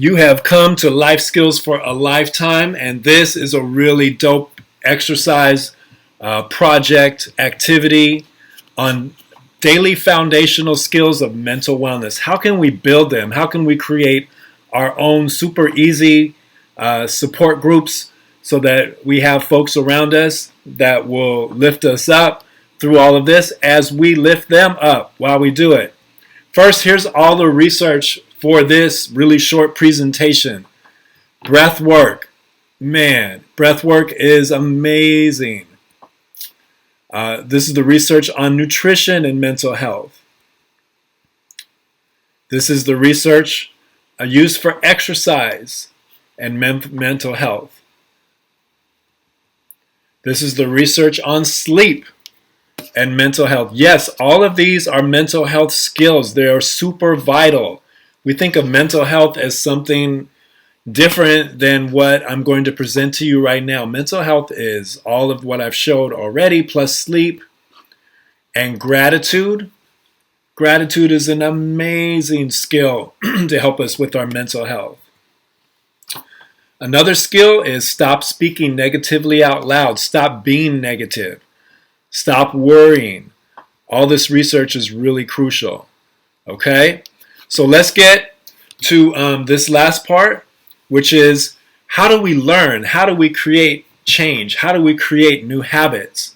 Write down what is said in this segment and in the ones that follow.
You have come to Life Skills for a Lifetime, and this is a really dope exercise, project, activity on daily foundational skills of mental wellness. How can we build them? How can we create our own super easy support groups so that we have folks around us that will lift us up through all of this as we lift them up while we do it? First, here's all the research for this really short presentation. Breath work. Man, breath work is amazing. This is the research on nutrition and mental health. This is the research used for exercise and mental health. This is the research on sleep and mental health. Yes, all of these are mental health skills. They are super vital. We think of mental health as something different than what I'm going to present to you right now. Mental health is all of what I've showed already, plus sleep and gratitude. Gratitude is an amazing skill to help us with our mental health. Another skill is stop speaking negatively out loud. Stop being negative. Stop worrying. All this research is really crucial. Okay? So let's get to this last part, which is how do we learn? How do we create change? How do we create new habits?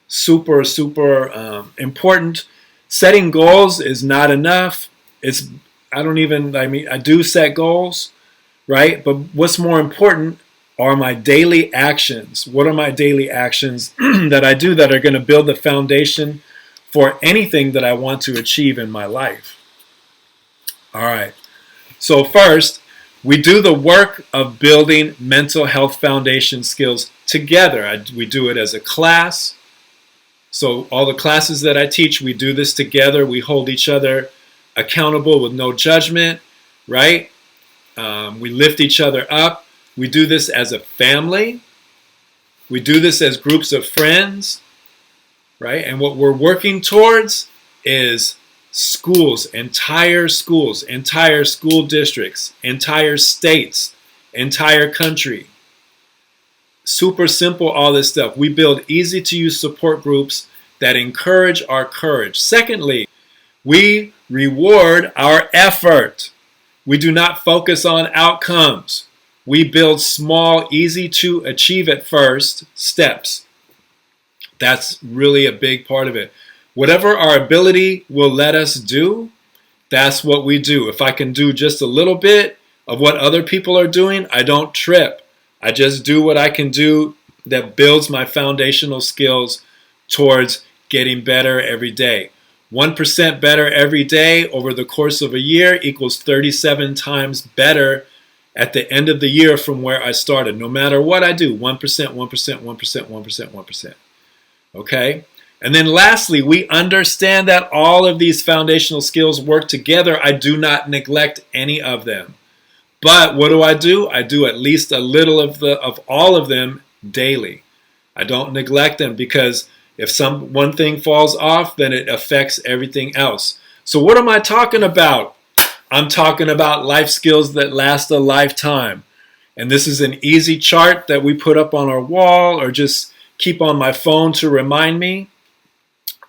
Super, super important. Setting goals is not enough. I do set goals, right? But what's more important are my daily actions. What are my daily actions that I do that are going to build the foundation for anything that I want to achieve in my life? All right. So first, we do the work of building mental health foundation skills together. We do it as a class. So all the classes that I teach, we do this together. We hold each other accountable with no judgment, right? We lift each other up. We do this as a family. We do this as groups of friends, right? And what we're working towards is schools, entire school districts, entire states, entire country. Super simple, all this stuff. We build easy to use support groups that encourage our courage. Secondly, we reward our effort. We do not focus on outcomes. We build small, easy to achieve at first steps. That's really a big part of it. Whatever our ability will let us do, that's what we do. If I can do just a little bit of what other people are doing, I don't trip. I just do what I can do that builds my foundational skills towards getting better every day. 1% better every day over the course of a year equals 37 times better at the end of the year from where I started. No matter what I do, 1%, 1%, 1%, 1%, 1%. Okay? And then lastly, we understand that all of these foundational skills work together. I do not neglect any of them. But what do? I do at least a little of all of them daily. I don't neglect them because if one thing falls off, then it affects everything else. So what am I talking about? I'm talking about life skills that last a lifetime. And this is an easy chart that we put up on our wall or just keep on my phone to remind me,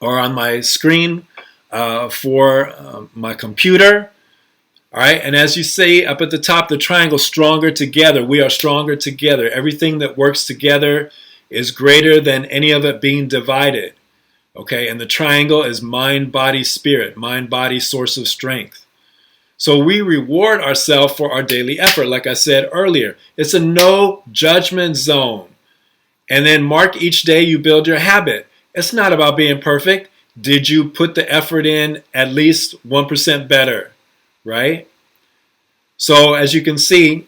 or on my screen for my computer. All right, and as you see up at the top, the triangle, stronger together. We are stronger together. Everything that works together is greater than any of it being divided. Okay, and the triangle is mind, body, spirit. Mind, body, source of strength. So we reward ourselves for our daily effort. Like I said earlier, it's a no judgment zone. And then mark each day you build your habit. It's not about being perfect. Did you put the effort in at least 1% better, right? So as you can see,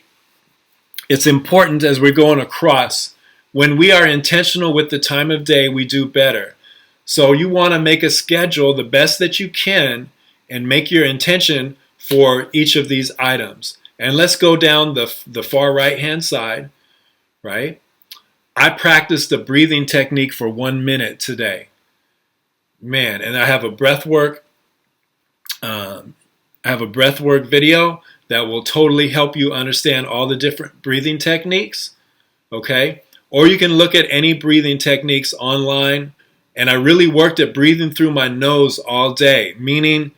it's important as we're going across. When we are intentional with the time of day, we do better. So you want to make a schedule the best that you can and make your intention for each of these items. And let's go down the far right-hand side, right? I practiced the breathing technique for 1 minute today. Man, and I have a breath work video that will totally help you understand all the different breathing techniques, okay? Or you can look at any breathing techniques online. And I really worked at breathing through my nose all day, meaning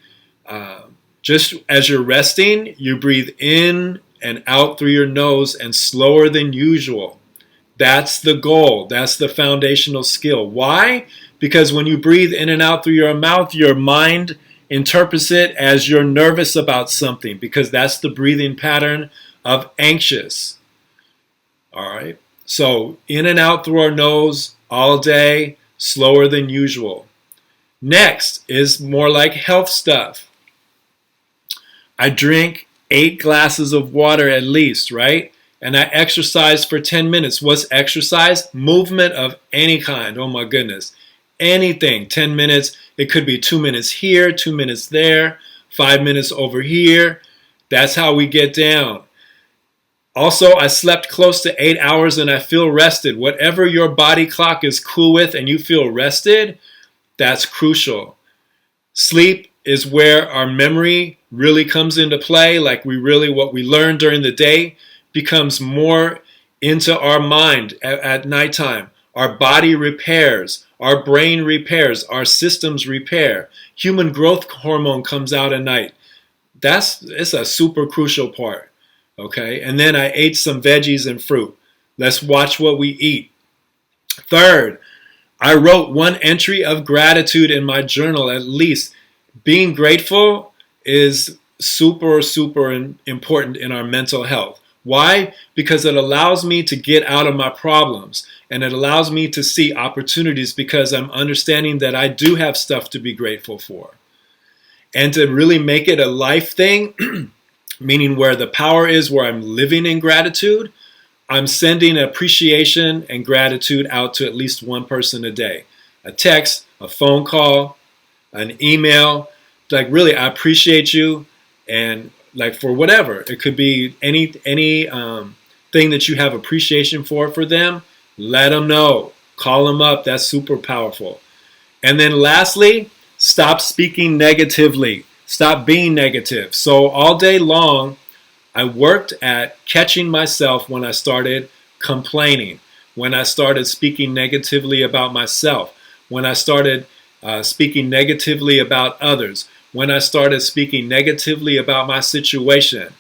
just as you're resting, you breathe in and out through your nose and slower than usual. That's the goal. That's the foundational skill. Why? Because when you breathe in and out through your mouth, your mind interprets it as you're nervous about something, because that's the breathing pattern of anxious. All right. So in and out through our nose all day, slower than usual. Next is more like health stuff. I drink 8 glasses of water at least, right? And I exercise for 10 minutes. What's exercise? Movement of any kind. Oh my goodness. Anything. 10 minutes. It could be 2 minutes here, 2 minutes there, 5 minutes over here. That's how we get down. Also, I slept close to 8 hours and I feel rested. Whatever your body clock is cool with and you feel rested, that's crucial. Sleep is where our memory really comes into play. Like what we learn during the day becomes more into our mind at nighttime. Our body repairs, our brain repairs, our systems repair. Human growth hormone comes out at night. It's a super crucial part. Okay, and then I ate some veggies and fruit. Let's watch what we eat. Third, I wrote 1 entry of gratitude in my journal at least. Being grateful is super important in our mental health. Why? Because it allows me to get out of my problems, and it allows me to see opportunities, because I'm understanding that I do have stuff to be grateful for. And to really make it a life thing, meaning where the power is, where I'm living in gratitude, I'm sending appreciation and gratitude out to at least 1 person a day. A text, a phone call, an email, like really, I appreciate you, and like for whatever. It could be any thing that you have appreciation for them, let them know. Call them up. That's super powerful. And then lastly, stop speaking negatively. Stop being negative. So all day long, I worked at catching myself when I started complaining, when I started speaking negatively about myself, when I started speaking negatively about others, when I started speaking negatively about my situation.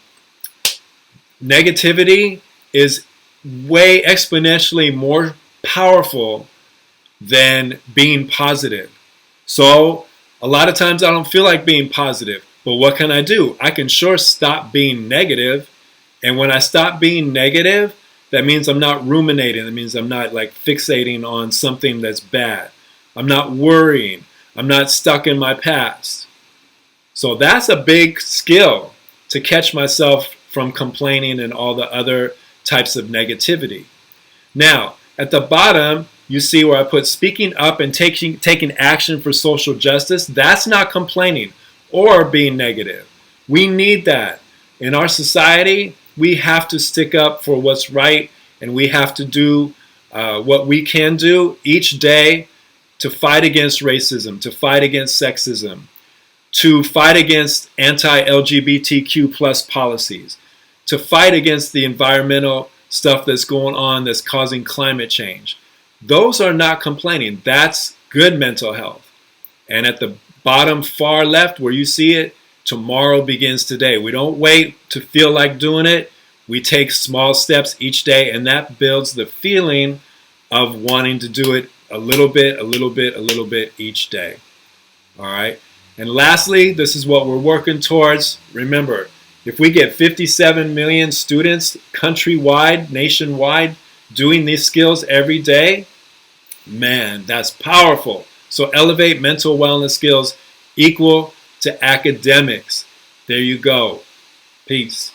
Negativity is way exponentially more powerful than being positive. So a lot of times I don't feel like being positive, but what can I do? I can sure stop being negative. And when I stop being negative, that means I'm not ruminating. That means I'm not like fixating on something that's bad. I'm not worrying. I'm not stuck in my past. So that's a big skill, to catch myself from complaining and all the other types of negativity. Now, at the bottom, you see where I put speaking up and taking action for social justice. That's not complaining or being negative. We need that. In our society, we have to stick up for what's right, and we have to do what we can do each day to fight against racism, to fight against sexism, to fight against anti-LGBTQ plus policies, to fight against the environmental stuff that's going on that's causing climate change. Those are not complaining. That's good mental health. And at the bottom far left where you see it, tomorrow begins today. We don't wait to feel like doing it. We take small steps each day, and that builds the feeling of wanting to do it a little bit each day. All right. And lastly, this is what we're working towards. Remember, if we get 57 million students countrywide, nationwide, doing these skills every day, man, that's powerful. So elevate mental wellness skills equal to academics. There you go. Peace.